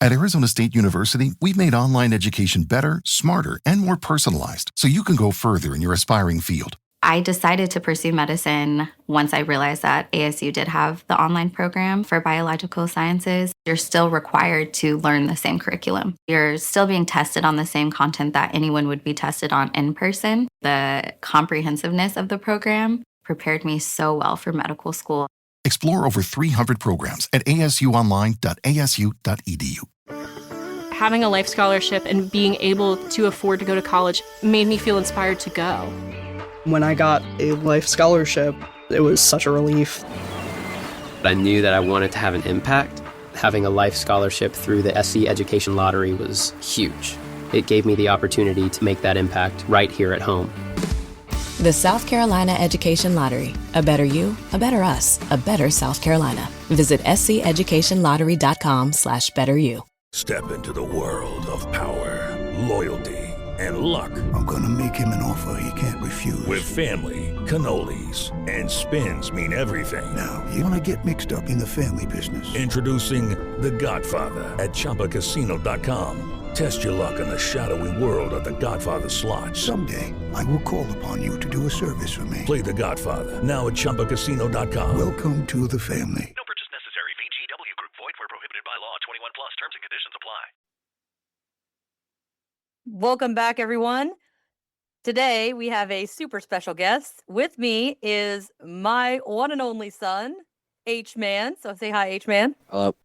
At Arizona State University, we've made online education better, smarter, and more personalized so you can go further in your aspiring field. I decided to pursue medicine once I realized that ASU did have the online program for biological sciences. You're still required to learn the same curriculum. You're still being tested on the same content that anyone would be tested on in person. The comprehensiveness of the program prepared me so well for medical school. Explore over 300 programs at asuonline.asu.edu. Having a life scholarship and being able to afford to go to college made me feel inspired to go. When I got a life scholarship, it was such a relief. I knew that I wanted to have an impact. Having a life scholarship through the SC Education Lottery was huge. It gave me the opportunity to make that impact right here at home. The South Carolina Education Lottery. A better you, a better us, a better South Carolina. Visit sceducationlottery.com/betteryou. Step into the world of power, loyalty, and luck. I'm gonna make him an offer he can't refuse. With family, cannolis, and spins mean everything. Now, you wanna get mixed up in the family business. Introducing The Godfather at ChumbaCasino.com. Test your luck in the shadowy world of The Godfather slot. Someday, I will call upon you to do a service for me. Play The Godfather, now at ChumbaCasino.com. Welcome to the family. No purchase necessary. VGW Group. Void where prohibited by law. 21 plus. Terms and conditions apply. Welcome back, everyone. Today, we have a super special guest. With me is my one and only son, H-Man. So say hi, H-Man. Hello.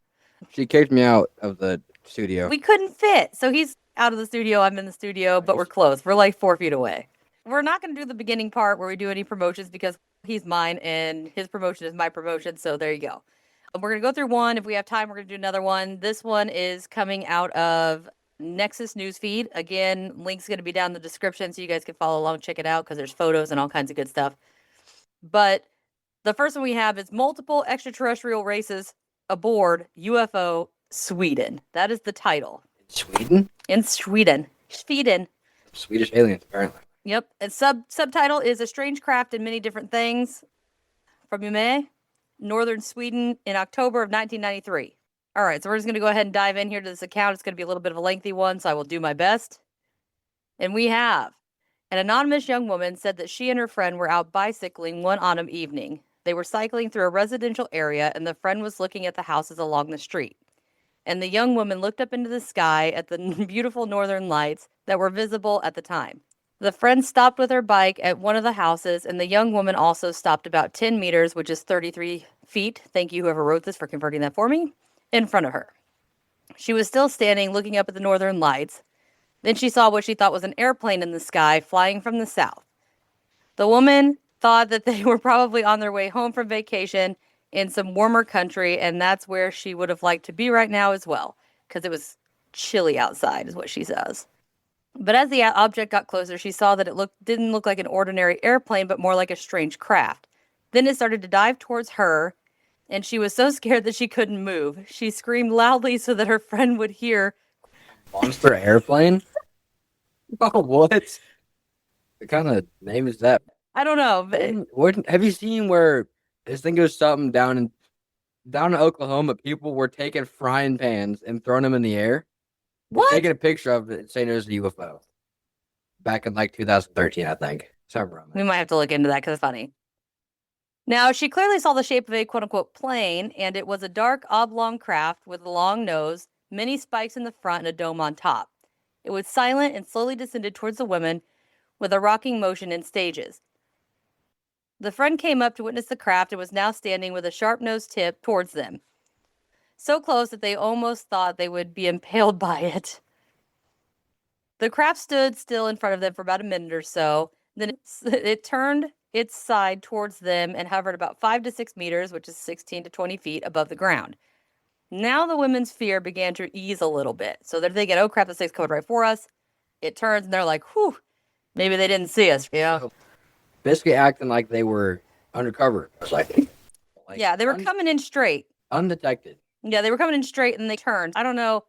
She kicked me out of the studio. We couldn't fit. So he's out of the studio. I'm in the studio, but we're close. We're like 4 feet away. We're not going to do the beginning part where we do any promotions because he's mine and his promotion is my promotion. So there you go. We're going to go through one. If we have time, we're going to do another one. This one is coming out of Nexus Newsfeed. Again, link's going to be down in the description so you guys can follow along, check it out because there's photos and all kinds of good stuff. But the first one we have is multiple extraterrestrial races aboard UFO Sweden. That is the title. Sweden? In Sweden. Sweden. Swedish aliens, apparently. Yep. And subtitle is A Strange Craft and Many Different Things from Umeå, northern Sweden in October of 1993. All right, so we're just going to go ahead and dive in here to this account. It's going to be a little bit of a lengthy one, so I will do my best. And we have an anonymous young woman said that she and her friend were out bicycling one autumn evening. They were cycling through a residential area, and the friend was looking at the houses along the street. And the young woman looked up into the sky at the beautiful northern lights that were visible at the time. The friend stopped with her bike at one of the houses, and the young woman also stopped about 10 meters, which is 33 feet. Thank you, whoever wrote this, for converting that for me. In front of her. She was still standing looking up at the northern lights. Then she saw what she thought was an airplane in the sky flying from the south. The woman thought that they were probably on their way home from vacation in some warmer country, and that's where she would have liked to be right now as well, because it was chilly outside, is what she says. But as the object got closer, she saw that it didn't look like an ordinary airplane, but more like a strange craft. Then it started to dive towards her, and she was so scared that she couldn't move. She screamed loudly so that her friend would hear. Monster airplane? Oh, what? What kind of name is that? I don't know. But have you seen where this thing goes something down in Oklahoma? People were taking frying pans and throwing them in the air. What? Taking a picture of it saying it was a UFO. Back in like 2013, I think. We might have to look into that because it's funny. Now, she clearly saw the shape of a quote-unquote plane, and it was a dark, oblong craft with a long nose, many spikes in the front, and a dome on top. It was silent and slowly descended towards the women with a rocking motion in stages. The friend came up to witness the craft and was now standing with a sharp-nosed tip towards them. So close that they almost thought they would be impaled by it. The craft stood still in front of them for about a minute or so. Then it turned its side towards them and hovered about 5 to 6 meters, which is 16 to 20 feet above the ground. Now the women's fear began to ease a little bit. So they're thinking, oh crap, this thing's coming right for us. It turns and they're like, whew, maybe they didn't see us. Yeah. Basically acting like they were undercover. Yeah, they were coming in straight. Undetected. Yeah, they were coming in straight and they turned. I don't know.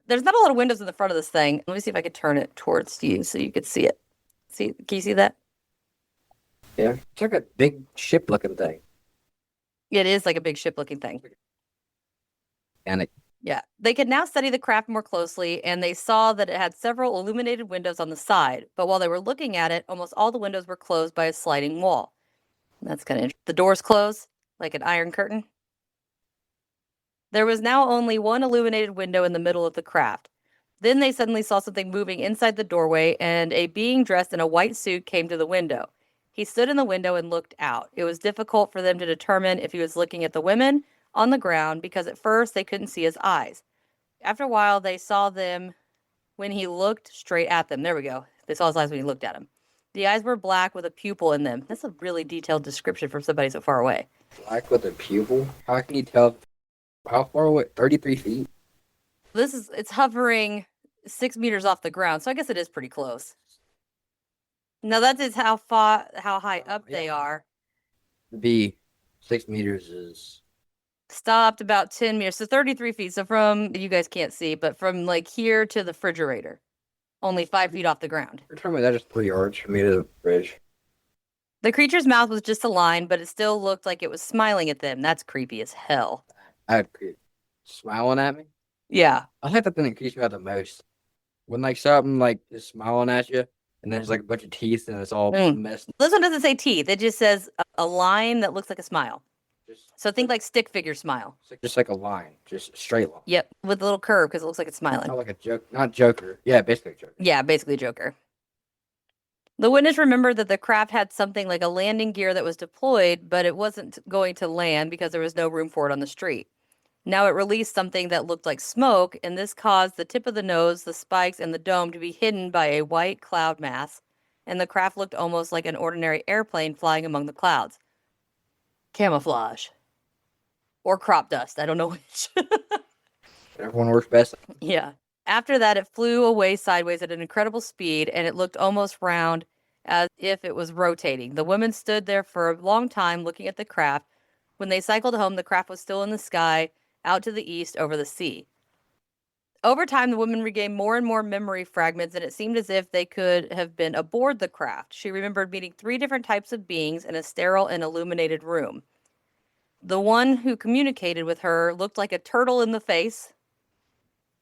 There's not a lot of windows in the front of this thing. Let me see if I could turn it towards you so you could see it. See, can you see that? Yeah, it's like a big ship-looking thing. It is like a big ship-looking thing. And Yeah, they could now study the craft more closely, and they saw that it had several illuminated windows on the side. But while they were looking at it, almost all the windows were closed by a sliding wall. That's kind of interesting. The doors close like an iron curtain. There was now only one illuminated window in the middle of the craft. Then they suddenly saw something moving inside the doorway, and a being dressed in a white suit came to the window. He stood in the window and looked out. It was difficult for them to determine if he was looking at the women on the ground because at first they couldn't see his eyes. After a while, they saw them when he looked straight at them. There we go. They saw his eyes when he looked at them. The eyes were black with a pupil in them. That's a really detailed description for somebody so far away. Black with a pupil? How can you tell how far away? 33 feet? It's hovering 6 meters off the ground, so I guess it is pretty close. Now that is how high up they are. Be 6 meters is Stopped about 10 meters, so 33 feet. So from, you guys can't see, but from like here to the refrigerator, only 5 feet off the ground. You're telling me that is 3 yards from me to the fridge. The creature's mouth was just a line, but it still looked like it was smiling at them. That's creepy as hell. I'd smiling at me? Yeah. I think that thing that creeps me out the most. When like something like is smiling at you, and there's like a bunch of teeth, and it's all messed. This one doesn't say teeth. It just says a line that looks like a smile. So think like stick figure smile. It's like, just like a line, just a straight line. Yep, with a little curve because it looks like it's smiling. Not like a joke, not Joker. Yeah, basically a Joker. Yeah, basically Joker. The witness remembered that the craft had something like a landing gear that was deployed, but it wasn't going to land because there was no room for it on the street. Now it released something that looked like smoke, and this caused the tip of the nose, the spikes, and the dome to be hidden by a white cloud mass, and the craft looked almost like an ordinary airplane flying among the clouds. Camouflage. Or crop dust. I don't know which. Everyone works best. Yeah. After that, it flew away sideways at an incredible speed, and it looked almost round as if it was rotating. The women stood there for a long time looking at the craft. When they cycled home, the craft was still in the sky, out to the east over the sea. Over time, the woman regained more and more memory fragments, and it seemed as if they could have been aboard the craft. She remembered meeting 3 different types of beings in a sterile and illuminated room. The one who communicated with her looked like a turtle in the face.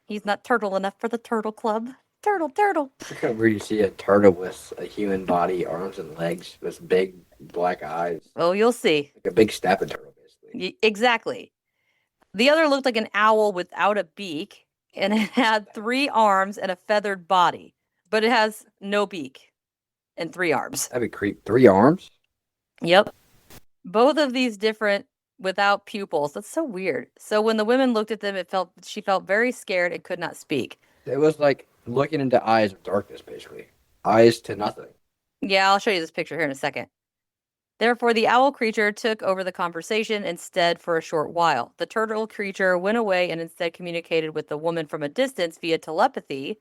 He's not turtle enough for the turtle club. Turtle. It's kind of weird to see a turtle with a human body, arms and legs, with big black eyes. Oh, you'll see. Like a big snapping turtle, basically. Exactly. The other looked like an owl without a beak, and it had 3 arms and a feathered body, but it has no beak and 3 arms. That'd be creep. 3 arms? Yep. Both of these different without pupils. That's so weird. So when the women looked at them, she felt very scared and could not speak. It was like looking into eyes of darkness, basically. Eyes to nothing. Yeah, I'll show you this picture here in a second. Therefore, the owl creature took over the conversation instead for a short while. The turtle creature went away and instead communicated with the woman from a distance via telepathy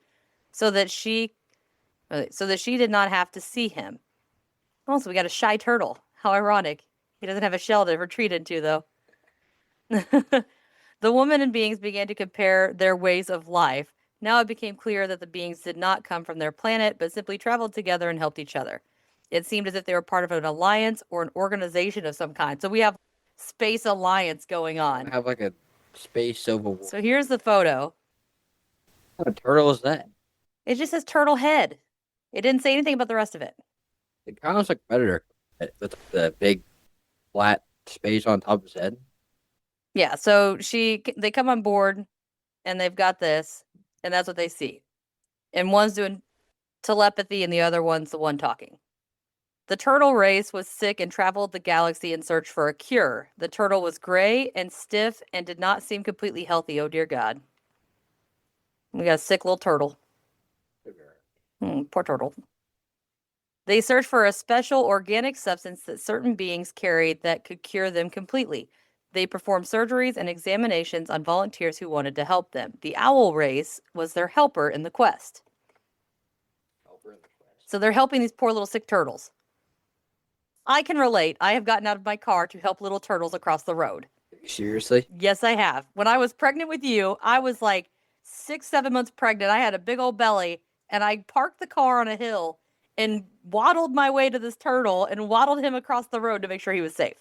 so that she did not have to see him. Oh, so we got a shy turtle. How ironic. He doesn't have a shell to retreat into, though. The woman and beings began to compare their ways of life. Now it became clear that the beings did not come from their planet, but simply traveled together and helped each other. It seemed as if they were part of an alliance or an organization of some kind. So we have space alliance going on. I have like a space civil war. So here's the photo. What kind of turtle is that? It just says turtle head. It didn't say anything about the rest of it. It kind of looks like Predator with the big flat space on top of his head. Yeah, so they come on board and they've got this, and that's what they see. And one's doing telepathy and the other one's the one talking. The turtle race was sick and traveled the galaxy in search for a cure. The turtle was gray and stiff and did not seem completely healthy. Oh, dear God. We got a sick little turtle. Poor turtle. They searched for a special organic substance that certain beings carried that could cure them completely. They performed surgeries and examinations on volunteers who wanted to help them. The owl race was their helper in the quest. So they're helping these poor little sick turtles. I can relate. I have gotten out of my car to help little turtles across the road. Seriously? Yes, I have. When I was pregnant with you, I was like 6-7 months pregnant. I had a big old belly, and I parked the car on a hill and waddled my way to this turtle and waddled him across the road to make sure he was safe.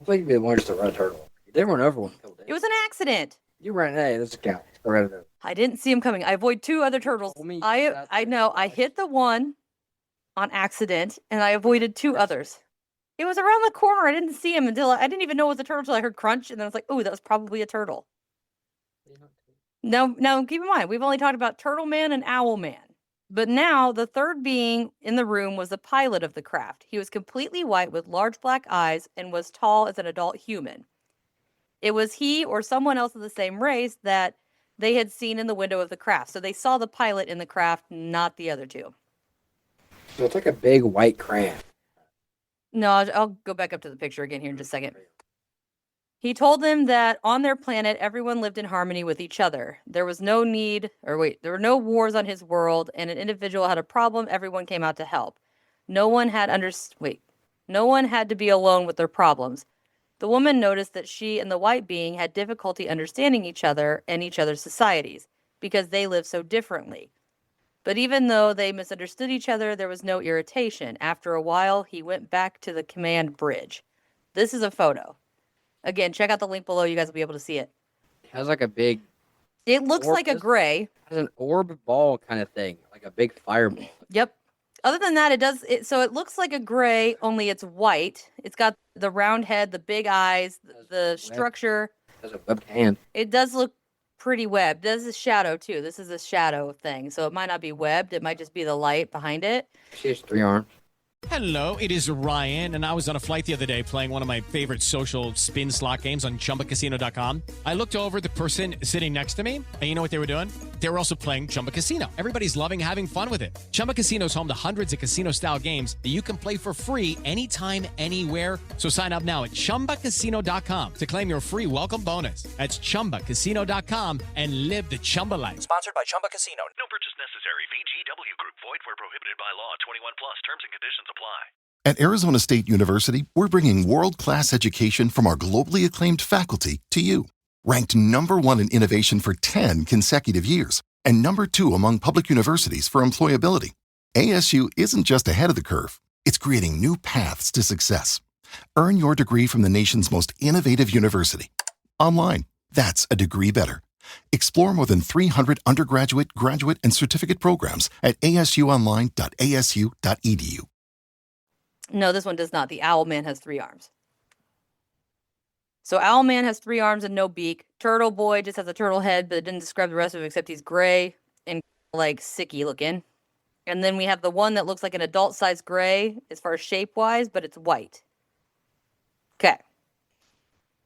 I thought you wanted just to run a turtle. They run over one. It was an accident. You ran. Hey, this counts. I didn't see him coming. I avoid 2 other turtles. I know. I hit the one on accident, and I avoided 2 others. It was around the corner. I didn't see him until I didn't even know it was a turtle until I heard crunch, and then I was like, "Oh, that was probably a turtle." Now, keep in mind, we've only talked about Turtle Man and Owl Man. But now, the third being in the room was the pilot of the craft. He was completely white with large black eyes and was tall as an adult human. It was he or someone else of the same race that they had seen in the window of the craft. So they saw the pilot in the craft, not the other 2. So it's like a big white crayon. No, I'll go back up to the picture again here in just a second. He told them that on their planet, everyone lived in harmony with each other. There was no need, there were no wars on his world, and an individual had a problem, everyone came out to help. No one had to be alone with their problems. The woman noticed that she and the white being had difficulty understanding each other and each other's societies because they lived so differently. But even though they misunderstood each other, there was no irritation. After a while, he went back to the command bridge. This is a photo. Again, check out the link below. You guys will be able to see it. It has like a big... It looks like a gray. It has an orb ball kind of thing, like a big fireball. Yep. Other than that, so it looks like a gray, only it's white. It's got the round head, the big eyes, the structure. It has a webbed hand. It does look pretty webbed. This is shadow, too. This is a shadow thing. So it might not be webbed. It might just be the light behind it. She has 3 arms. Hello, it is Ryan, and I was on a flight the other day playing one of my favorite social spin slot games on chumbacasino.com. I looked over at the person sitting next to me, and you know what they were doing? They were also playing Chumba Casino. Everybody's loving having fun with it. Chumba Casino is home to hundreds of casino-style games that you can play for free anytime, anywhere. So sign up now at chumbacasino.com to claim your free welcome bonus. That's chumbacasino.com and live the Chumba life. Sponsored by Chumba Casino. No purchase necessary. VGW Group. Void where prohibited by law. 21 plus. Terms and conditions apply. At Arizona State University, we're bringing world-class education from our globally acclaimed faculty to you. Ranked #1 in innovation for 10 consecutive years and #2 among public universities for employability, ASU isn't just ahead of the curve, it's creating new paths to success. Earn your degree from the nation's most innovative university. Online, that's a degree better. Explore more than 300 undergraduate, graduate, and certificate programs at asuonline.asu.edu. No, this one does not. The Owl Man has 3 arms. So Owl Man has 3 arms and no beak. Turtle Boy just has a turtle head, but it didn't describe the rest of him except he's gray and like sicky looking. And then we have the one that looks like an adult-sized gray as far as shape-wise, but it's white. Okay.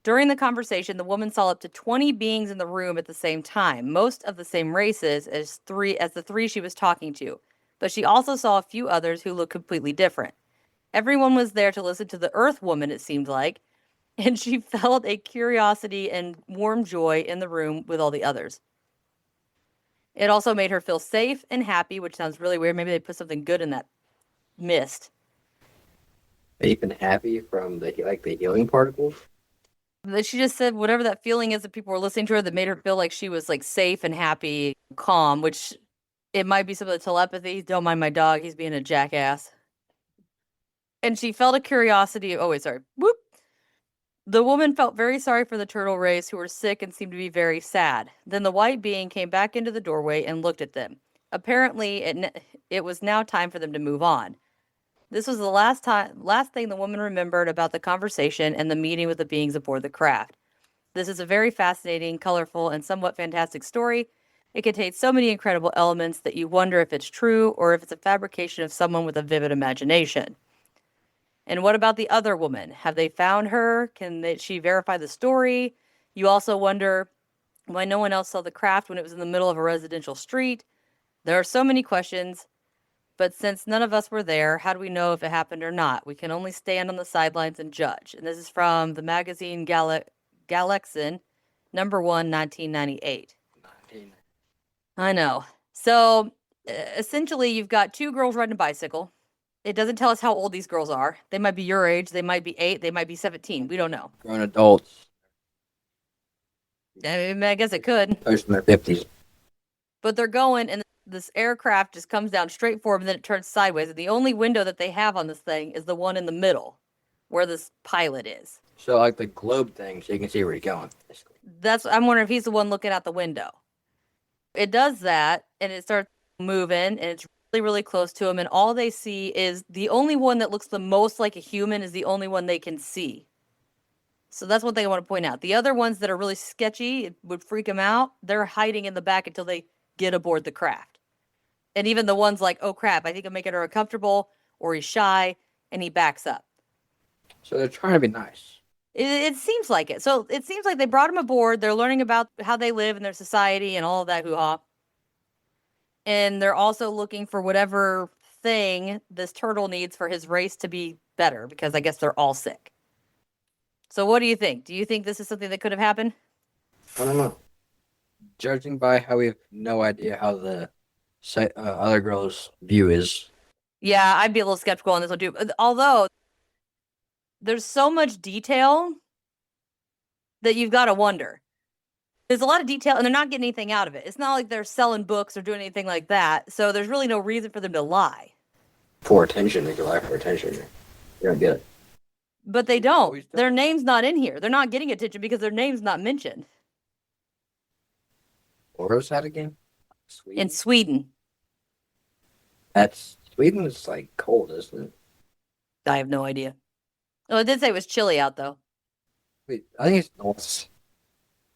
During the conversation, the woman saw up to 20 beings in the room at the same time, most of the same races as the 3 she was talking to. But she also saw a few others who looked completely different. Everyone was there to listen to the Earth Woman, it seemed like, and she felt a curiosity and warm joy in the room with all the others. It also made her feel safe and happy, which sounds really weird. Maybe they put something good in that mist. Safe and happy from the healing particles? She just said whatever that feeling is that people were listening to her that made her feel like she was like safe and happy, calm, which it might be some of the telepathy. Don't mind my dog. He's being a jackass. And she felt a curiosity. Oh, wait, sorry. Whoop. The woman felt very sorry for the turtle race who were sick and seemed to be very sad. Then the white being came back into the doorway and looked at them. Apparently, it was now time for them to move on. This was the last thing the woman remembered about the conversation and the meeting with the beings aboard the craft. This is a very fascinating, colorful, and somewhat fantastic story. It contains so many incredible elements that you wonder if it's true or if it's a fabrication of someone with a vivid imagination. And what about the other woman? Have they found her? Can she verify the story? You also wonder why no one else saw the craft when it was in the middle of a residential street. There are so many questions, but since none of us were there, how do we know if it happened or not? We can only stand on the sidelines and judge. And this is from the magazine Galaxin, #1, 1998. I know. So essentially, you've got 2 girls riding a bicycle. It doesn't tell us how old these girls are. They might be your age. They might be 8. They might be 17. We don't know. Grown adults. I guess it could. Those in their 50s. But they're going, and this aircraft just comes down straight for them, and then it turns sideways. And the only window that they have on this thing is the one in the middle, where this pilot is. So like the globe thing, so you can see where you're going. I'm wondering if he's the one looking out the window. It does that, and it starts moving, and it's really, really close to him, and all they see is the only one that looks the most like a human is the only one they can see. So that's what they want to point out. The other ones that are really sketchy, it would freak them out, they're hiding in the back until they get aboard the craft. And even the ones like, oh crap, I think I'm making her uncomfortable, or he's shy, and he backs up. So they're trying to be nice. It seems like it. So it seems like they brought him aboard. They're learning about how they live in their society and all of that hoo-ha. And they're also looking for whatever thing this turtle needs for his race to be better, because I guess they're all sick. So what do you think? Do you think this is something that could have happened? I don't know. Judging by how we have no idea how the other girl's view is. Yeah, I'd be a little skeptical on this one too. Although there's so much detail that you've got to wonder. There's a lot of detail, and they're not getting anything out of it. It's not like they're selling books or doing anything like that. So there's really no reason for them to lie. For attention, they can lie for attention. You don't get it. But they don't. Their name's not in here. They're not getting attention because their name's not mentioned. Where was that again? Sweden? In Sweden. Sweden is like cold, isn't it? I have no idea. Oh, it did say it was chilly out though. Wait, I think it's north.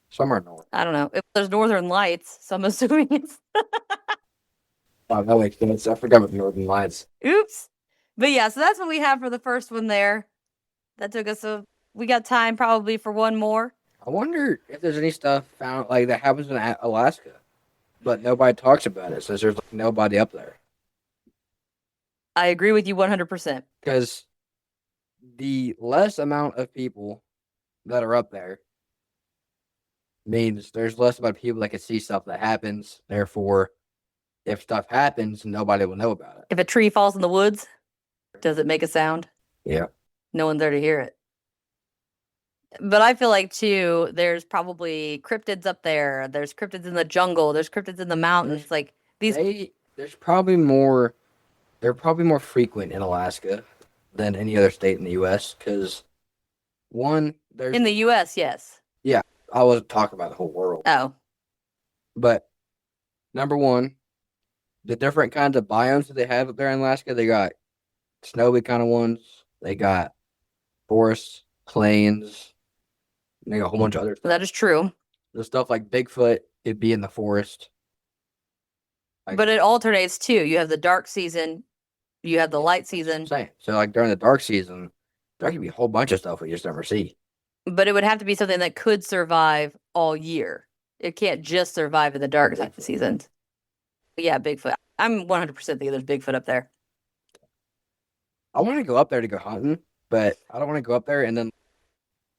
Somewhere north. I don't know. There's northern lights, so I'm assuming it's... Oh, that makes sense. I forgot about the northern lights. Oops. But yeah, so that's what we have for the first one there. That took us we got time probably for one more. I wonder if there's any stuff found like that happens in Alaska, but nobody talks about it since there's like nobody up there. I agree with you 100%. Because the less amount of people that are up there means there's less amount of people that can see stuff that happens. Therefore, if stuff happens, nobody will know about it. If a tree falls in the woods, does it make a sound? Yeah. No one's there to hear it. But I feel like, too, there's probably cryptids up there. There's cryptids in the jungle. There's cryptids in the mountains. There's probably more... They're probably more frequent in Alaska than any other state in the U.S. Because, one, there's... In the U.S., yes. Yeah. I wasn't talking about the whole world. Oh. But, number one, the different kinds of biomes that they have up there in Alaska, they got snowy kind of ones. They got forests, plains. And they got a whole bunch of other stuff. That is true. The stuff like Bigfoot, it'd be in the forest. But it alternates, too. You have the dark season. You have the light season. So, like, during the dark season, there could be a whole bunch of stuff we just never see. But it would have to be something that could survive all year. It can't just survive in the dark seasons. But yeah, Bigfoot. I'm 100% thinking there's Bigfoot up there. I want to go up there to go hunting, but I don't want to go up there and then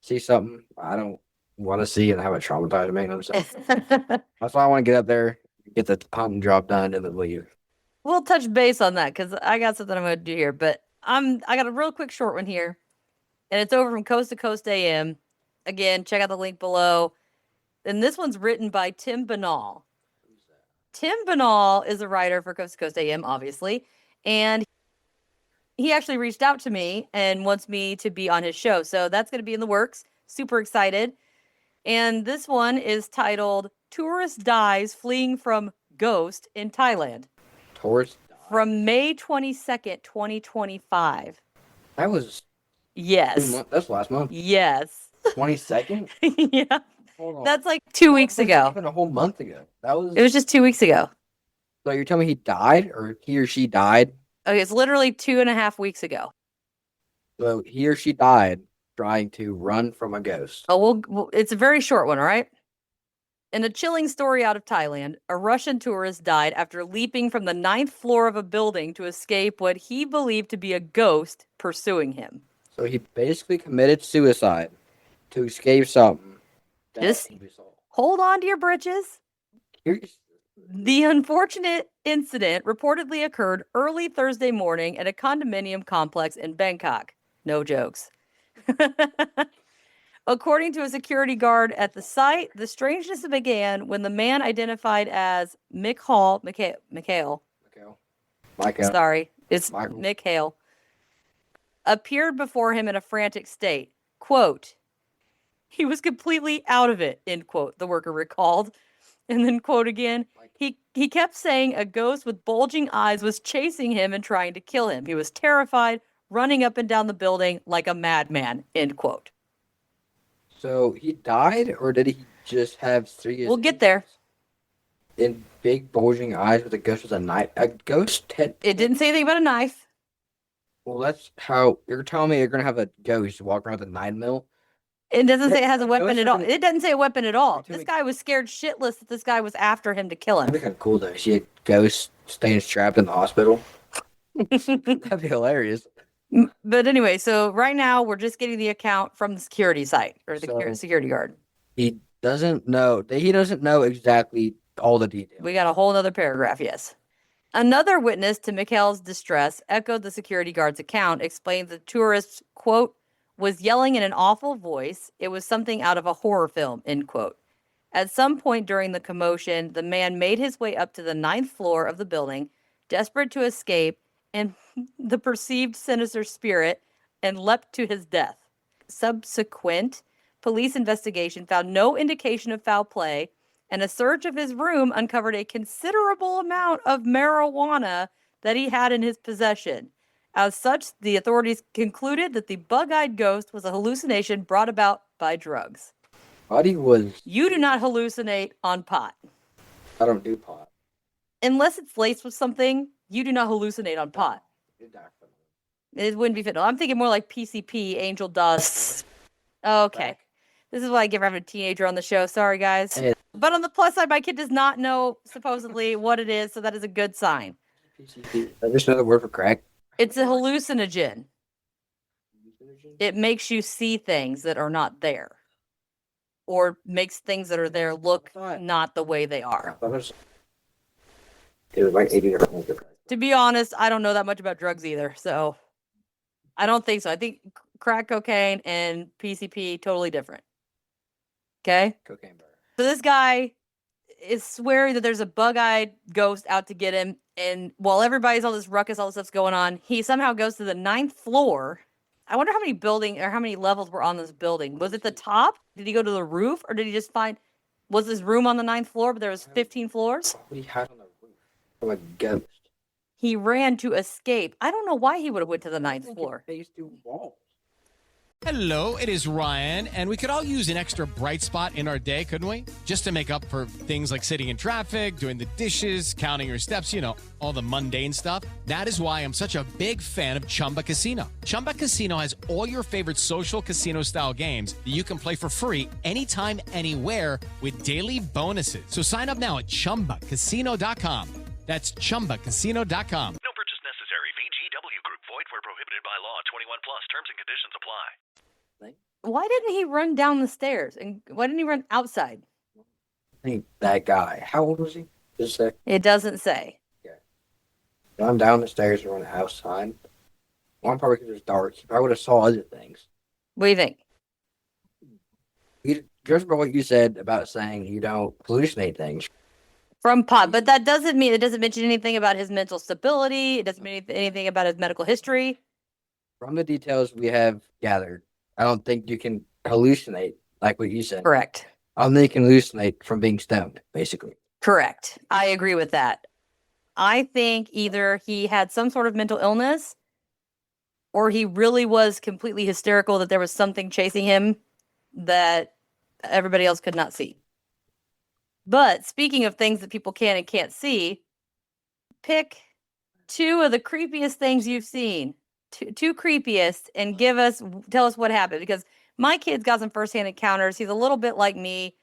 see something I don't want to see and have it traumatize me. That's why I want to get up there, get the hunting job done, and then leave. We'll touch base on that because I got something I'm going to do here. But I got a real quick short one here, and it's over from Coast to Coast AM. Again, check out the link below. And this one's written by Tim Banal. Tim Banal is a writer for Coast to Coast AM, obviously, and he actually reached out to me and wants me to be on his show. So that's going to be in the works. Super excited. And this one is titled Tourist Dies Fleeing from Ghost in Thailand. Tourist? From May 22nd, 2025. That was... Yes. That's last month. Yes. 22nd? Yeah. Hold on. That's like 2 weeks ago. Even a whole month ago. It was just 2 weeks ago. So you're telling me he died, or he or she died? Okay, it's literally 2.5 weeks ago. So he or she died trying to run from a ghost. Oh, well, it's a very short one, all right? In a chilling story out of Thailand, a Russian tourist died after leaping from the 9th floor of a building to escape what he believed to be a ghost pursuing him. So he basically committed suicide to escape something. Just hold on to your britches. The unfortunate incident reportedly occurred early Thursday morning at a condominium complex in Bangkok. No jokes. According to a security guard at the site, the strangeness began when the man identified as Mikhail. Sorry, it's Mikhail. Appeared before him in a frantic state. Quote, He was completely out of it, end quote, the worker recalled. And then, quote again, he kept saying a ghost with bulging eyes was chasing him and trying to kill him. He was terrified, running up and down the building like a madman, end quote. So he died, or did he just have serious... We'll get there. In big bulging eyes with a ghost with a knife? A ghost head? It didn't say anything about a knife. Well, that's how... You're telling me you're going to have a ghost walk around with a 9mm? It doesn't say it has a weapon at all. It doesn't say a weapon at all. This guy was scared shitless that this guy was after him to kill him. That'd be kind of cool, though. See a ghost staying strapped in the hospital. That'd be hilarious. But anyway, so right now we're just getting the account from the security site, or the security guard. He doesn't know. He doesn't know exactly all the details. We got a whole other paragraph, yes. Another witness to Mikhail's distress echoed the security guard's account, explained the tourist, quote, was yelling in an awful voice. It was something out of a horror film, end quote. At some point during the commotion, the man made his way up to the 9th floor of the building, desperate to escape, and the perceived sinister spirit, and leapt to his death. Subsequent police investigation found no indication of foul play, and a search of his room uncovered a considerable amount of marijuana that he had in his possession. As such, the authorities concluded that the bug-eyed ghost was a hallucination brought about by drugs. You do not hallucinate on pot. I don't do pot. Unless it's laced with something, you do not hallucinate on pot. It wouldn't be fentanyl. I'm thinking more like PCP, angel dust. Okay. This is what I get for having a teenager on the show. Sorry, guys. Hey. But on the plus side, my kid does not know, supposedly, what it is, so that is a good sign. PCP. Just another word for crack. It's a hallucinogen. It makes you see things that are not there. Or makes things that are there look not the way they are. It was like 80 different things. To be honest, I don't know that much about drugs either, so I don't think so. I think crack cocaine and PCP totally different. Okay? Cocaine bar. So this guy is swearing that there's a bug-eyed ghost out to get him, and while everybody's all this ruckus, all this stuff's going on, he somehow goes to the 9th floor. I wonder how many levels were on this building. Was it the top? Did he go to the roof, or did he just was his room on the 9th floor, but there was 15 floors? What did he have on the roof? From a ghost. He ran to escape. I don't know why he would have went to the 9th floor. They used to walls. Hello, it is Ryan, and we could all use an extra bright spot in our day, couldn't we? Just to make up for things like sitting in traffic, doing the dishes, counting your steps, all the mundane stuff. That is why I'm such a big fan of Chumba Casino. Chumba Casino has all your favorite social casino-style games that you can play for free anytime, anywhere with daily bonuses. So sign up now at ChumbaCasino.com. That's ChumbaCasino.com. No purchase necessary. VGW Group. Void where prohibited by law. 21 plus. Terms and conditions apply. Why didn't he run down the stairs? And why didn't he run outside? I think that guy. How old was he? Just a sec. It doesn't say. Yeah. Run down the stairs and run outside. One part because it was dark. He probably would have saw other things. What do you think? Just about what you said about saying you don't hallucinate things. From pot, but that doesn't mean, it doesn't mention anything about his mental stability. It doesn't mean anything about his medical history. From the details we have gathered, I don't think you can hallucinate like what you said. Correct. I don't think you can hallucinate from being stoned, basically. Correct. I agree with that. I think either he had some sort of mental illness or he really was completely hysterical that there was something chasing him that everybody else could not see. But speaking of things that people can and can't see, pick two of the creepiest things you've seen. Two creepiest, and tell us what happened. Because my kid's got some firsthand encounters. He's a little bit like me.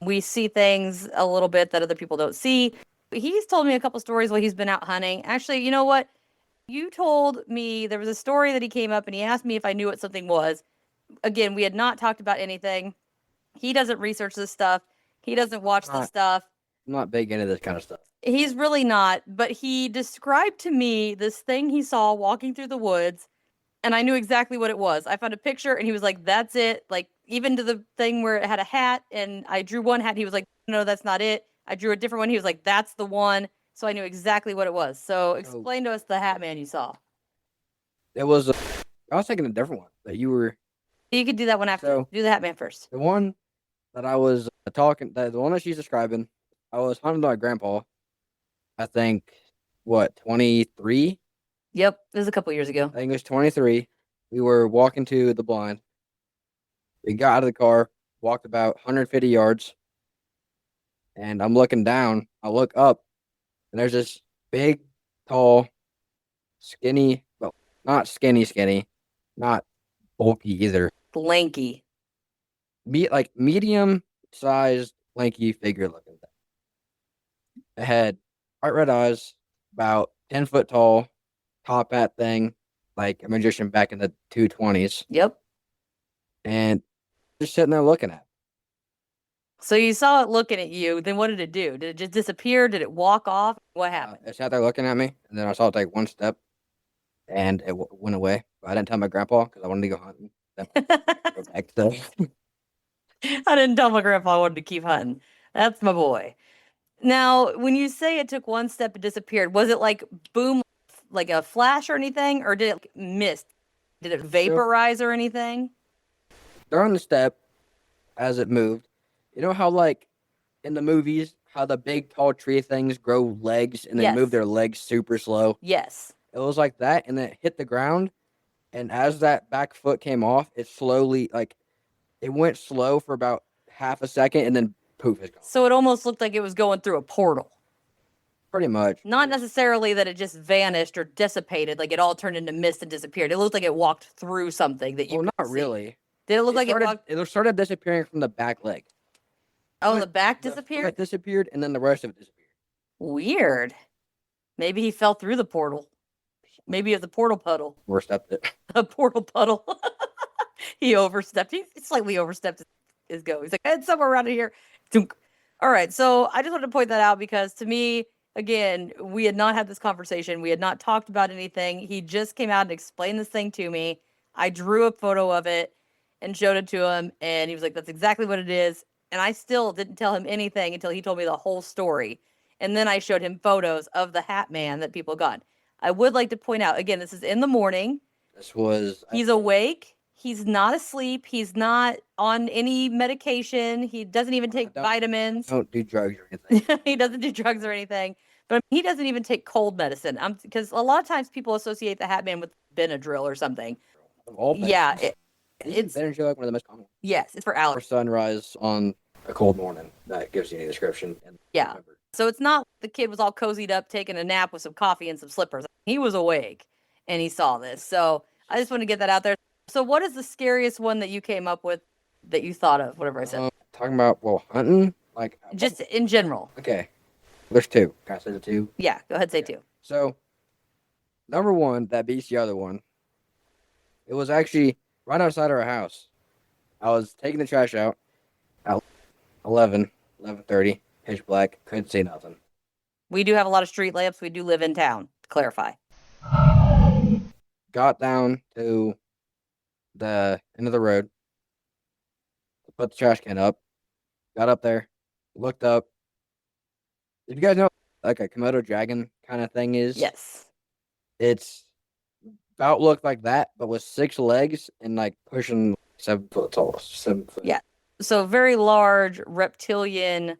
We see things a little bit that other people don't see. He's told me a couple stories while he's been out hunting. Actually, you know what? You told me there was a story that he came up and he asked me if I knew what something was. Again, we had not talked about anything. He doesn't research this stuff. He doesn't watch this stuff. I'm not big into this kind of stuff. He's really not, but he described to me this thing he saw walking through the woods, and I knew exactly what it was. I found a picture, and he was like, that's it. Like, even to the thing where it had a hat, and I drew one hat, and he was like, no, that's not it. I drew a different one. He was like, that's the one. So I knew exactly what it was. So explain to us the hat man you saw. I was thinking a different one that you were You could do that one after. So- do the Hat Man first. The one that I was the one that she's describing, I was hunting with my grandpa. I think, 23? Yep, this is a couple years ago. I think it was 23. We were walking to the blind. We got out of the car, walked about 150 yards, and I'm looking down. I look up, and there's this big, tall, skinny, well, not skinny, not bulky either. Lanky. Medium-sized, lanky figure looking thing. It had bright red eyes, about 10 foot tall, top hat thing, like a magician back in the 220s. Yep. And just sitting there looking at it. So you saw it looking at you. Then what did it do? Did it just disappear? Did it walk off? What happened? It sat there looking at me, and then I saw it take one step, and it went away. But I didn't tell my grandpa because I wanted to go hunting. Go back to I didn't tell my grandpa I wanted to keep hunting. That's my boy. Now, when you say it took one step and disappeared, was it like boom, like a flash or anything, or did it mist? Did it vaporize or anything? during the step as it moved. You know how, like, in the movies, how the big tall tree things grow legs and they Yes. move their legs super slow? Yes. It was like that, and then it hit the ground, and as that back foot came off, it slowly, like, it went slow for about half a second, and then poof, it's gone. So it almost looked like it was going through a portal. Pretty much. Not necessarily that it just vanished or dissipated, like it all turned into mist and disappeared. It looked like it walked through something that you Well, could not see. really. Did it look like started, it walked? It started disappearing from the back leg. Oh, the back The disappeared? foot disappeared, and then the rest of it disappeared. Weird. Maybe he fell through the portal. Maybe it's a portal puddle. Overstepped it. A portal puddle. He overstepped. He slightly overstepped his go. He's like, it's somewhere around here. Dunk. All right. So I just wanted to point that out because to me, again, we had not had this conversation. We had not talked about anything. He just came out and explained this thing to me. I drew a photo of it and showed it to him. And he was like, that's exactly what it is. And I still didn't tell him anything until he told me the whole story. And then I showed him photos of the Hat Man that people got. I would like to point out, again, this is in the morning. This was... He's awake. He's not asleep. He's not on any medication. He doesn't even take vitamins. Don't do drugs or anything. He doesn't do drugs or anything. But he doesn't even take cold medicine. Because a lot of times people associate the Hat Man with Benadryl or something. Of all things. Yeah. It's Benadryl, like one of the most common. Yes, it's for Or allergies. sunrise on a cold morning. That gives you any description. And Yeah. remember. So it's not the kid was all cozied up, taking a nap with some coffee and some slippers. He was awake and he saw this. So I just want to get that out there. So what is the scariest one that you came up with that you thought of? Whatever I said. Talking about, hunting? Like... Just in general. Okay. There's two. Can I say the two? Yeah, go ahead, say two. So, number one, that beats the other one. It was actually right outside our house. I was taking the trash out at 11:30, pitch black, couldn't see nothing. We do have a lot of street lamps. We do live in town, to clarify. Got down to the end of the road, put the trash can up, got up there, looked up. Did you guys know like a Komodo dragon kind of thing is? Yes. It's about looked like that, but with 6 legs and like pushing 7 foot tall. 7 foot. Yeah. So very large reptilian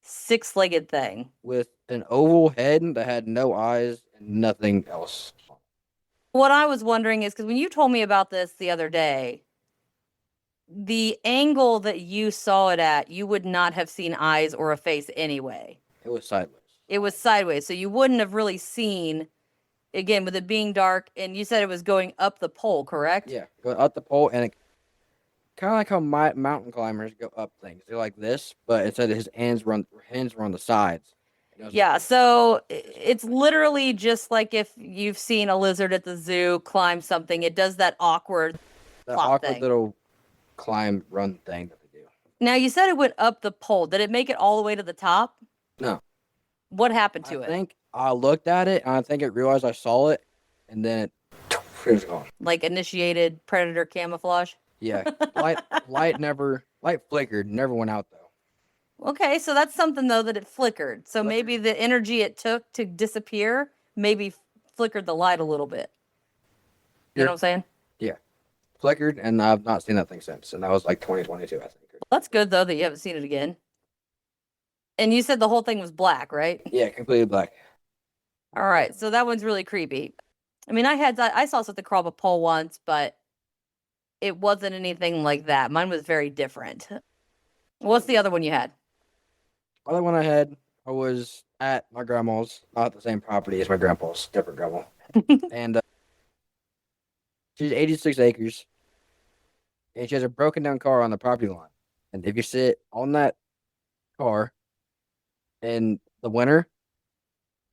6-legged thing. With an oval head that had no eyes and nothing else. What I was wondering is because when you told me about this the other day, the angle that you saw it at, you would not have seen eyes or a face anyway. It was sideways. It was sideways. So you wouldn't have really seen, again, with it being dark, and you said it was going up the pole, correct? Yeah, going up the pole, and it kind of like how mountain climbers go up things. They're like this, but it said his hands were on the sides. Yeah, so it's literally just like if you've seen a lizard at the zoo climb something. It does that awkward That plop awkward thing. little climb run thing that they do. Now, you said it went up the pole. Did it make it all the way to the top? No. What happened to I it? think I looked at it, and I think it realized I saw it, and then it was gone. Like initiated predator camouflage? Yeah, light flickered, never went out though. Okay, so that's something, though, that it flickered. So maybe the energy it took to disappear maybe flickered the light a little bit. You know what I'm saying? Yeah, flickered, and I've not seen that thing since. And that was like 2022, I think. That's good though that you haven't seen it again. And you said the whole thing was black, right? Yeah, completely black. All right, so that one's really creepy. I mean, I saw something crawl up a pole once, but it wasn't anything like that. Mine was very different. What's the other one you had? Other one I had, I was at my grandma's, not the same property as my grandpa's, different grandma. And she's 86 acres. And she has a broken down car on the property line. And if you sit on that car in the winter,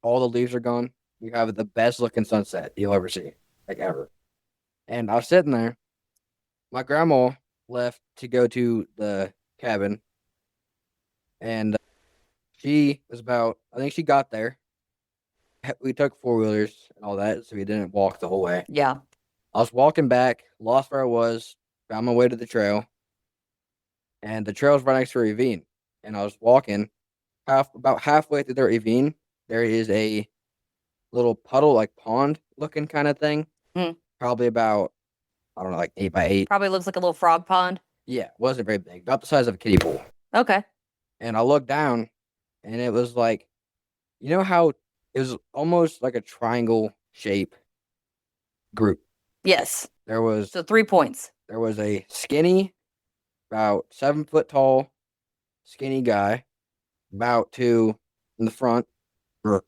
all the leaves are gone. You have the best looking sunset you'll ever see, like ever. And I was sitting there. My grandma left to go to the cabin. And she was about, I think she got there. We took 4-wheelers and all that, so we didn't walk the whole way. Yeah. I was walking back, lost where I was, found my way to the trail. And the trail's right next to a ravine. And I was walking. About halfway through the ravine, there is a little puddle, like pond looking kind of thing. Probably about, I don't know, like 8 by 8. Probably looks like a little frog pond. Yeah, it wasn't very big. About the size of a kiddie pool. Okay. And I looked down, and it was like, you know how it was almost like a triangle shape group. Yes. There was So 3 points. There was a skinny, about 7 foot tall, skinny guy, about 2 in the front, or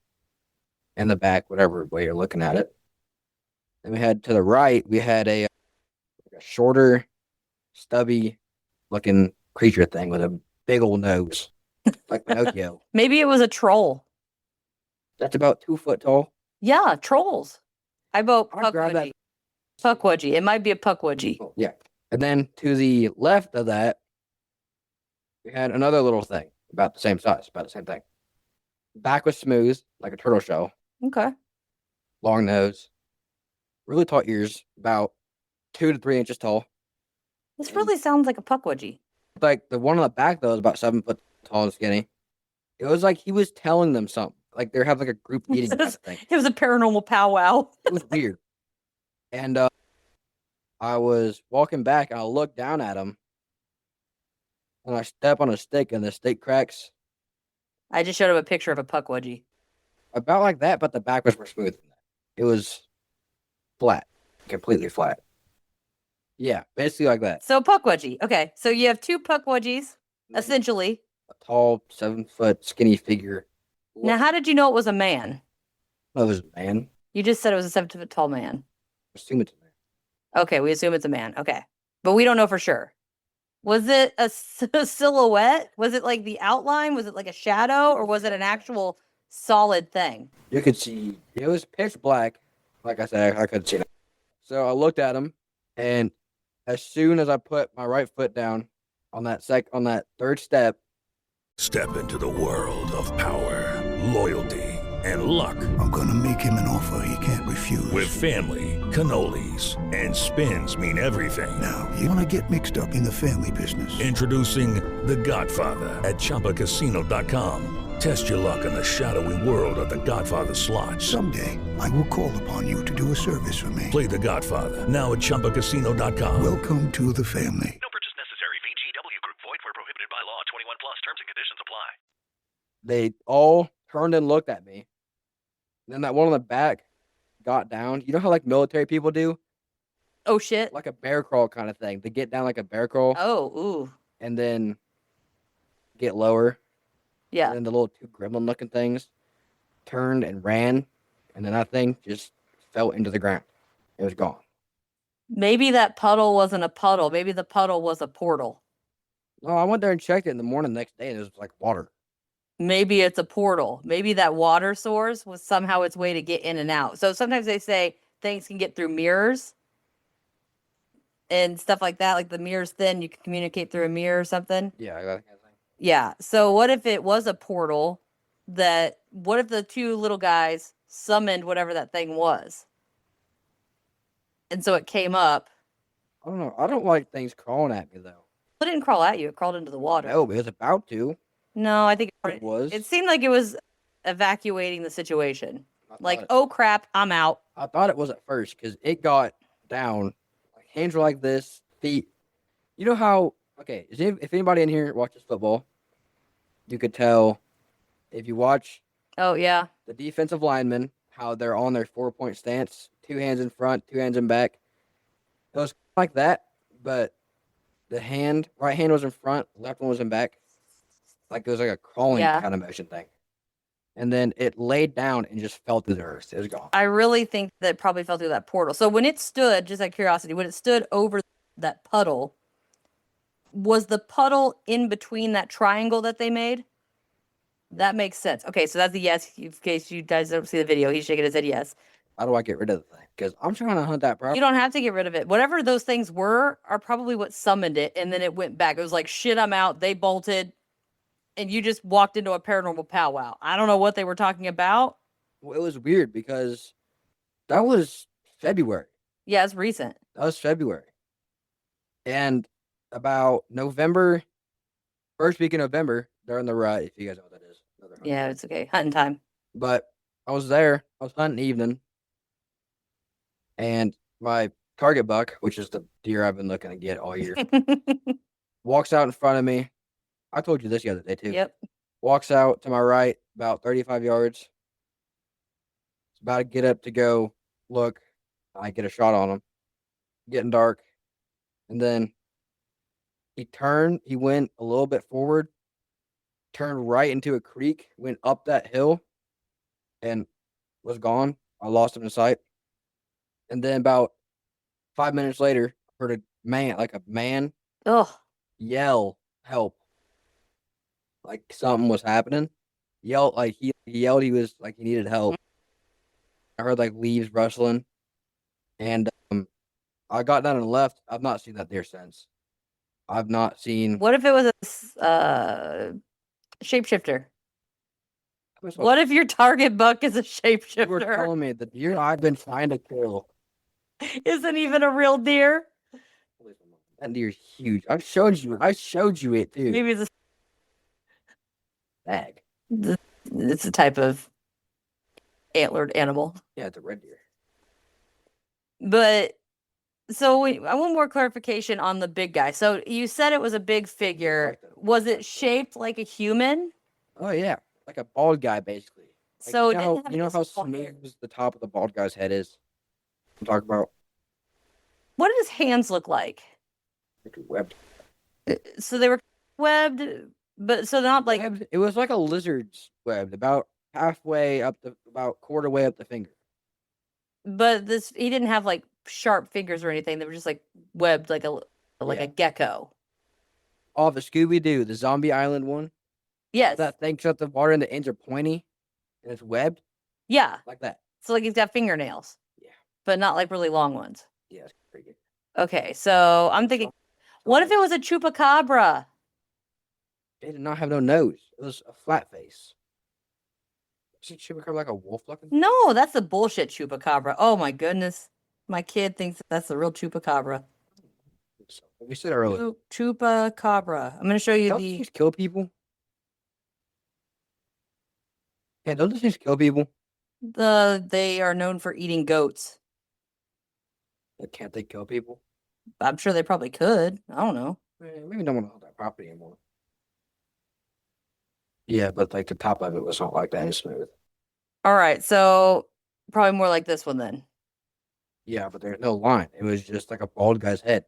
in the back, whatever way you're looking at it. And we had to the right, we had a shorter, stubby looking creature thing with a big old nose, like Pinocchio. Maybe it was a troll. That's about 2 foot tall. Yeah, trolls. I vote I'll grab that. Pukwudgie. It might be a Pukwudgie. Oh, yeah. And then to the left of that, we had another little thing about the same size, about the same thing. Back was smooth, like a turtle shell. Okay. Long nose. Really tall ears, about 2 to 3 inches tall. This really sounds like a Pukwudgie. Like the one on the back, though, is about 7 foot tall and skinny. It was like he was telling them something. Like they're having like a group meeting kind of thing. It was a paranormal powwow. It was weird. And I was walking back and I looked down at him and I step on a stick and the stick cracks. I just showed him a picture of a Pukwudgie. About like that, but the back was more smooth than that. It was flat, completely flat. Yeah, basically like that. So Pukwudgie. Okay, so you have 2 Pukwudgies, essentially. A tall, 7 foot, skinny figure. Now, how did you know it was a man? Oh, it was a man. You just said it was a 7 foot tall man. Assume it's a man. Okay, we assume it's a man. Okay, but we don't know for sure. Was it a silhouette? Was it like the outline? Was it like a shadow? Or was it an actual solid thing? You could see, it was pitch black. Like I said, I couldn't see it. So I looked at him, and as soon as I put my right foot down on that third step. Step into the world of power, loyalty, and luck. I'm gonna make him an offer he can't refuse. With family, cannolis, and spins mean everything. Now, you wanna get mixed up in the family business. Introducing The Godfather at ChumbaCasino.com. Test your luck in the shadowy world of The Godfather slot. Someday, I will call upon you to do a service for me. Play The Godfather now at ChumbaCasino.com. Welcome to the family. No purchase necessary. VGW Group. Void where prohibited by law. 21 plus. Terms and conditions apply. They all turned and looked at me. And then that one on the back got down. You know how like military people do? Oh, shit. Like a bear crawl kind of thing. They get down like a bear crawl. Oh, ooh. And then get lower. Yeah. And then the little 2 gremlin looking things turned and ran. And then that thing just fell into the ground. It was gone. Maybe that puddle wasn't a puddle. Maybe the puddle was a portal. No, I went there and checked it in the morning the next day and it was like water. Maybe it's a portal. Maybe that water source was somehow its way to get in and out. So sometimes they say things can get through mirrors and stuff like that. Like the mirror's thin, you can communicate through a mirror or something. Yeah, I got that kind of thing. Yeah. So what if it was a portal what if the 2 little guys summoned whatever that thing was? And so it came up. I don't know. I don't like things crawling at me though. It didn't crawl at you. It crawled into the water. No, but it was about to. No, I think It was. It seemed like it was evacuating the situation. Like, it- oh crap, I'm out. I thought it was at first because it got down, like hands were like this, feet. You know how? Okay, if anybody in here watches football, you could tell if you watch. Oh yeah. The defensive linemen, how they're on their 4-point stance, 2 hands in front, 2 hands in back. It was like that, but the right hand was in front, left one was in back. Like it was like a crawling kind of motion thing. And then it laid down and just fell through the earth. It was gone. I really think that probably fell through that portal. So when it stood, just out of curiosity, when it stood over that puddle, was the puddle in between that triangle that they made? That makes sense. Okay, so that's a yes. In case you guys don't see the video, he's shaking his head yes. How do I get rid of the thing? Because I'm trying to hunt that property. You don't have to get rid of it. Whatever those things were are probably what summoned it, and then it went back. It was like, shit, I'm out. They bolted, and you just walked into a paranormal powwow. I don't know what they were talking about. Well, it was weird because that was February. Yeah, it's recent. That was February. And about November, first week in November, during the rut, if you guys know what that is. Yeah, it's okay. Hunting time. But I was there. I was hunting evening. And my target buck, which is the deer I've been looking to get all year, walks out in front of me. I told you this the other day, too. Yep. Walks out to my right about 35 yards. It's about to get up to go look. I get a shot on him. Getting dark. And then he turned. He went a little bit forward. Turned right into a creek. Went up that hill. And was gone. I lost him in sight. And then about 5 minutes later, I heard a man yell, help. Like something was happening. He yelled he was like he needed help. I heard like leaves rustling. And I got down and left. I've not seen that deer since. I've not seen. What if it was a shapeshifter? What if your target buck is a shapeshifter? You were telling me the deer I've been trying to kill isn't even a real deer. That deer's huge. I showed you it too. Maybe it's a bag. It's a type of antlered animal. Yeah, it's a red deer. But so I want more clarification on the big guy. So you said it was a big figure. Was it shaped like a human? Oh yeah, like a bald guy basically. Like, So you know how smooth the top of the bald guy's head is. I'm talking about. What did his hands look like? Like webbed. So they were webbed, but so not like webbed. It was like a lizard's webbed, about halfway up about quarter way up the finger. But he didn't have like sharp fingers or anything. They were just like webbed, like a gecko. Oh, the Scooby-Doo, the Zombie Island one. Yes. That thing shut the water and the ends are pointy, and it's webbed. Yeah. Like that. So like he's got fingernails. Yeah. But not like really long ones. Yeah, it's pretty good. Okay, so I'm thinking, what if it was a chupacabra? It did not have no nose. It was a flat face. Is it chupacabra like a wolf looking? No, that's the bullshit chupacabra. Oh my goodness. My kid thinks that's the real chupacabra. You said earlier. Chupacabra. I'm going to show you Don't these things kill people? Yeah, don't these things kill people? They are known for eating goats. Can't they kill people? I'm sure they probably could. I don't know. Maybe don't want to hold that property anymore. Yeah, but like the top of it was not like that. It's smooth. All right, so probably more like this one then. Yeah, but there's no line. It was just like a bald guy's head.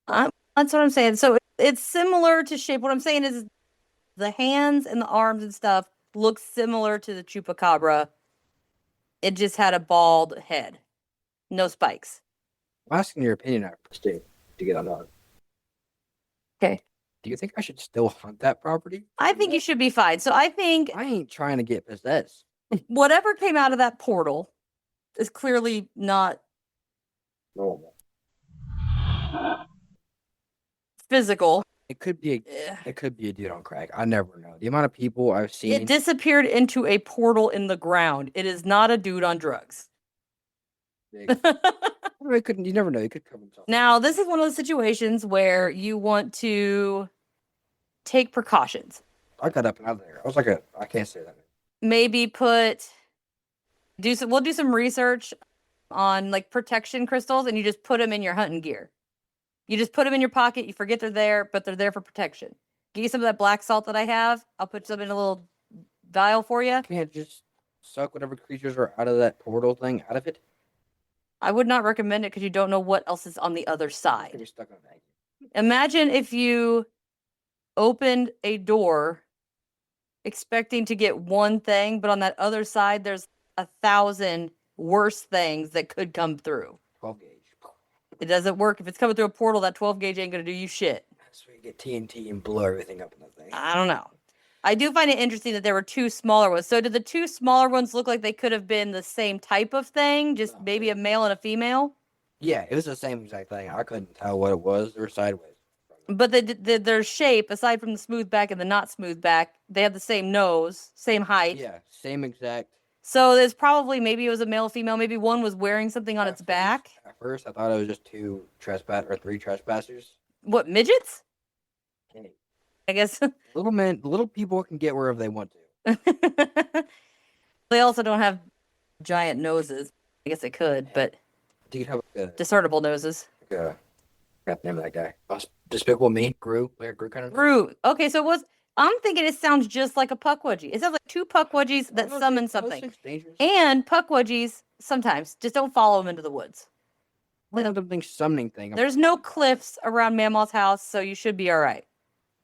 That's what I'm saying. So it's similar to shape. What I'm saying is the hands and the arms and stuff look similar to the chupacabra. It just had a bald head. No spikes. I'm asking your opinion after this to get on that. Okay. Do you think I should still hunt that property? I think you should be fine. So I think I ain't trying to get possessed. Whatever came out of that portal is clearly not normal. Physical. It could be a dude on crack. I never know. The amount of people I've seen. It disappeared into a portal in the ground. It is not a dude on drugs. It couldn't. You never know. He could cover himself. Now, this is one of those situations where you want to take precautions. I got up and out of there. I was like I can't say that. Maybe we'll do some research on like protection crystals, and you just put them in your hunting gear. You just put them in your pocket. You forget they're there, but they're there for protection. Give you some of that black salt that I have. I'll put some in a little vial for you. Can't just suck whatever creatures are out of that portal thing out of it. I would not recommend it because you don't know what else is on the other side. Be stuck on that. Imagine if you opened a door expecting to get one thing, but on that other side, there's 1,000 worse things that could come through. 12 gauge. It doesn't work. If it's coming through a portal, that 12 gauge ain't going to do you shit. So you get TNT and blow everything up in the thing. I don't know. I do find it interesting that there were 2 smaller ones. So did the 2 smaller ones look like they could have been the same type of thing? Just maybe a male and a female? Yeah, it was the same exact thing. I couldn't tell what it was. They were sideways. But their shape, aside from the smooth back and the not smooth back, they had the same nose, same height. Yeah, same exact. So there's probably, maybe it was a male, female. Maybe one was wearing something on its back. At first, I thought it was just 3 trespassers. What, midgets? Hey. I guess. Little people can get wherever they want to. They also don't have giant noses. I guess they could, but Do you have discernible noses. forgot the name of that guy. Despicable Me, Gru kind of. Gru. Okay, so I'm thinking it sounds just like a Pukwudgie. It sounds like 2 Pukwudgies that summon something. And Pukwudgies, sometimes, just don't follow them into the woods. Something summoning thing. There's no cliffs around Mamaw's house, so you should be all right.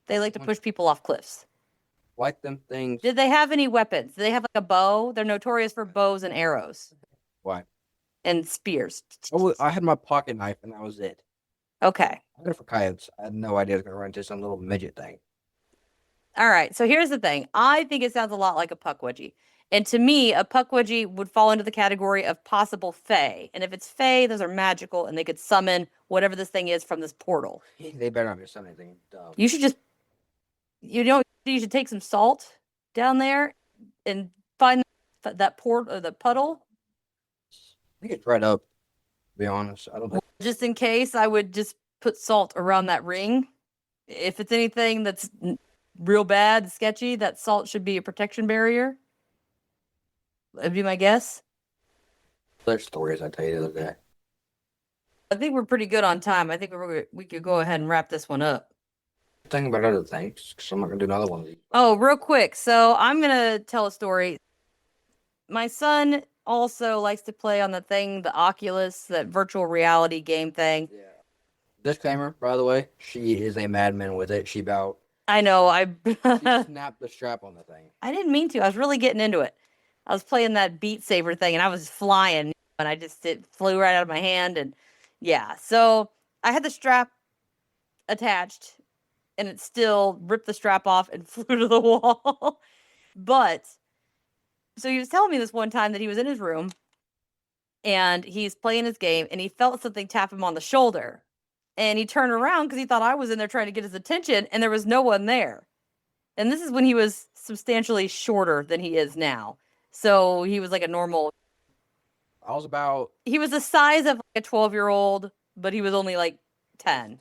They like to push people off cliffs. Like them things. Did they have any weapons? Did they have like a bow? They're notorious for bows and arrows. Why? And spears. Oh, I had my pocket knife, and that was it. Okay. I got it for coyotes. I had no idea I was going to run into some little midget thing. All right. So here's the thing. I think it sounds a lot like a Pukwudgie. And to me, a Pukwudgie would fall into the category of possible fae. And if it's fae, those are magical, and they could summon whatever this thing is from this portal. They better not be summoning anything dumb. You should you should take some salt down there and find that the puddle. I think it's right up, to be honest. I don't think. Just in case, I would just put salt around that ring. If it's anything that's real bad, sketchy, that salt should be a protection barrier. That'd be my guess. There's stories I tell you the other day. I think we're pretty good on time. I think we could go ahead and wrap this one up. Think about other things, because I'm not going to do another one of these. Oh, real quick. So I'm going to tell a story. My son also likes to play on the thing, the Oculus, that virtual reality game thing. Yeah. Disclaimer, by the way, she is a madman with it. She about... I know. She snapped the strap on the thing. I didn't mean to. I was really getting into it. I was playing that Beat Saber thing, and I was flying, and it flew right out of my hand, and yeah. So I had the strap attached, and it still ripped the strap off and flew to the wall. But so he was telling me this one time that he was in his room, and he's playing his game, and he felt something tap him on the shoulder, and he turned around because he thought I was in there trying to get his attention, and there was no one there. And this is when he was substantially shorter than he is now. So he was like a normal. He was the size of like a 12-year-old, but he was only like 10.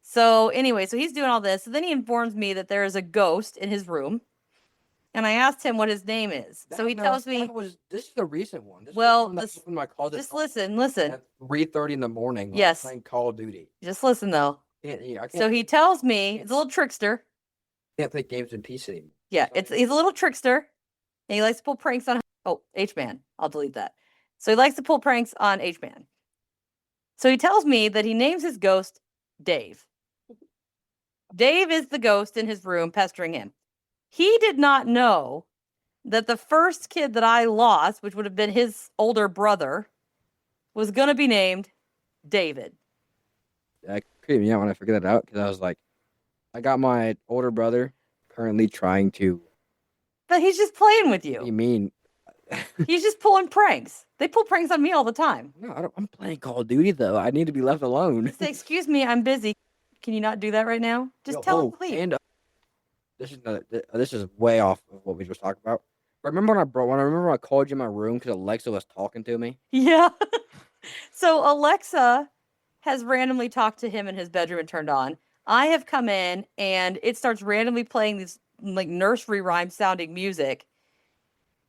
So anyway, so he's doing all this. So then he informs me that there is a ghost in his room. And I asked him what his name is. So he tells me. This is the recent one. My closet. Just listen. At 3:30 in the morning. Yes. Playing Call of Duty. Just listen, though. Yeah, so he tells me, it's a little trickster. Can't play games in peace anymore. Yeah, he's a little trickster. And he likes to pull pranks on H-Man. I'll delete that. So he likes to pull pranks on H-Man. So he tells me that he names his ghost Dave. Dave is the ghost in his room pestering him. He did not know that the first kid that I lost, which would have been his older brother, was going to be named David. I creeped me out when I figured that out, because I was like, I got my older brother currently trying to. But he's just playing with you. What do you mean? He's just pulling pranks. They pull pranks on me all the time. No, I'm playing Call of Duty, though. I need to be left alone. Say, excuse me, I'm busy. Can you not do that right now? Just tell him, please. And this is way off of what we just talked about. Remember when I called you in my room because Alexa was talking to me? Yeah. So Alexa has randomly talked to him in his bedroom and turned on. I have come in and it starts randomly playing this like nursery rhyme sounding music.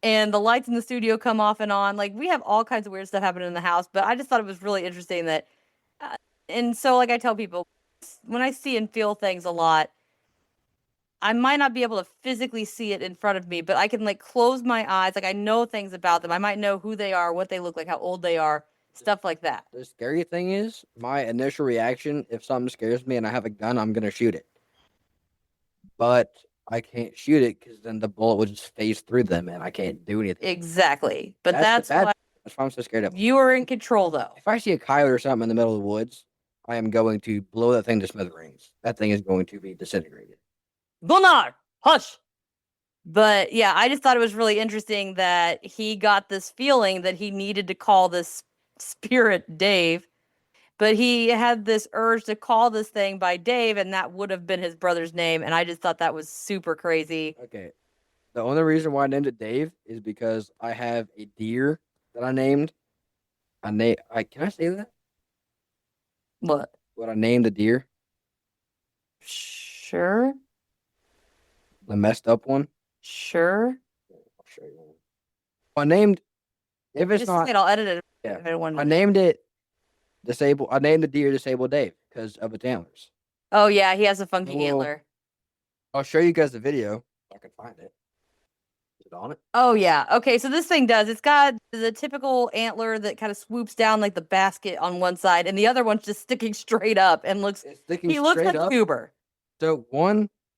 and the lights in the studio come off and on. Like, we have all kinds of weird stuff happening in the house, but I just thought it was really interesting that, and so like I tell people, when I see and feel things a lot, I might not be able to physically see it in front of me, but I can like close my eyes. Like, I know things about them. I might know who they are, what they look like, how old they are, stuff like that. The scary thing is, my initial reaction, if something scares me and I have a gun, I'm going to shoot it. But I can't shoot it because then the bullet would just phase through them and I can't do anything. Exactly. But that's why I'm so scared of. You are in control, though. If I see a coyote or something in the middle of the woods, I am going to blow that thing to smithereens. That thing is going to be disintegrated. Gunnar, hush. But yeah, I just thought it was really interesting that he got this feeling that he needed to call this spirit Dave, but he had this urge to call this thing by Dave, and that would have been his brother's name. And I just thought that was super crazy. Okay. The only reason why I named it Dave is because I have a deer that I named. Can I say that? What? What I named the deer? Sure. The messed up one? Sure. I'll show you one. I named, if it's Just not, say it, I'll edit it. yeah. If I want I named it Disabled. I named the deer Disabled Dave because of its antlers. Oh, yeah, he has a funky antler. I'll show you guys the video if I can find it. Is it on it? Oh, yeah. Okay, so this thing does. It's got the typical antler that kind of swoops down like the basket on one side, and the other one's just sticking straight up and looks. He looks like Cuber. So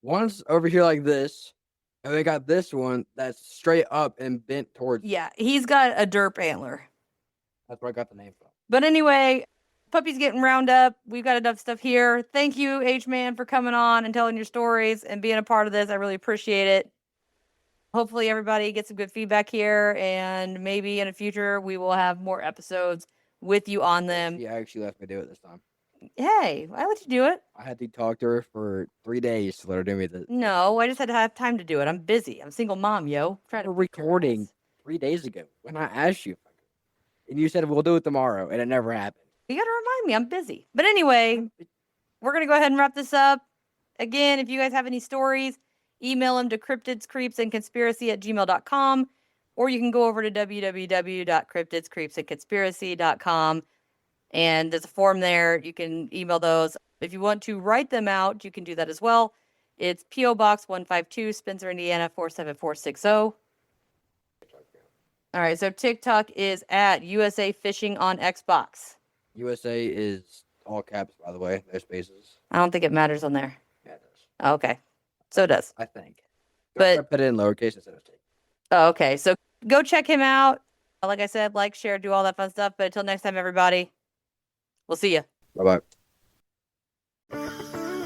one's over here like this, and we got this one that's straight up and bent towards. Yeah, he's got a derp antler. That's where I got the name from. But anyway, puppy's getting round up. We've got enough stuff here. Thank you, H-Man, for coming on and telling your stories and being a part of this. I really appreciate it. Hopefully everybody gets some good feedback here, and maybe in the future we will have more episodes with you on them. Yeah, I actually left me do it this time. Hey, I let you do it. I had to talk to her for 3 days to let her do me this. No, I just had to have time to do it. I'm busy. I'm a single mom, yo. We're recording 3 days ago when I asked you. And you said, we'll do it tomorrow, and it never happened. You got to remind me. I'm busy. But anyway, we're going to go ahead and wrap this up. Again, if you guys have any stories, email them to cryptidscreepsandconspiracy@gmail.com, or you can go over to www.cryptidscreepsandconspiracy.com, and there's a form there. You can email those. If you want to write them out, you can do that as well. It's P.O. Box 152, Spencer, Indiana 47460. All right, so TikTok is at USA Fishing on Xbox. USA is all caps, by the way. No spaces. I don't think it matters on there. Yeah, it does. Oh, okay. So it does. I think. But I put it in lowercase instead of T. Oh, okay. So go check him out. Like I said, like, share, do all that fun stuff. But until next time, everybody, we'll see you. Bye-bye.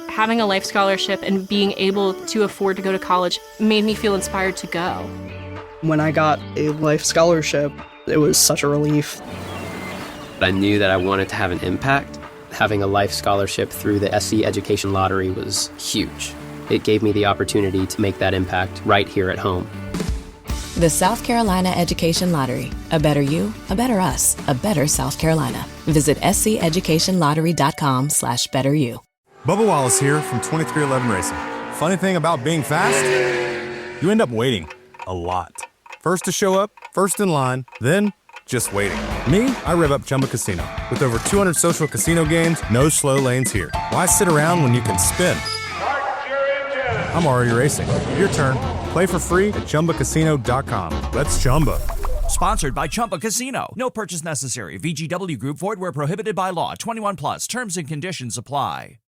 Having a life scholarship and being able to afford to go to college made me feel inspired to go. When I got a life scholarship, it was such a relief. I knew that I wanted to have an impact. Having a life scholarship through the SC Education Lottery was huge. It gave me the opportunity to make that impact right here at home. The South Carolina Education Lottery. A better you, a better us, a better South Carolina. Visit sceducationlottery.com/betteryou. Bubba Wallace here from 2311 Racing. Funny thing about being fast, you end up waiting a lot. First to show up, first in line, then just waiting. Me, I rev up Chumba Casino. With over 200 social casino games, no slow lanes here. Why sit around when you can spin? I'm already racing. Your turn. Play for free at ChumbaCasino.com. Let's Chumba. Sponsored by Chumba Casino. No purchase necessary. VGW Group. Void where prohibited by law. 21 plus. Terms and conditions apply.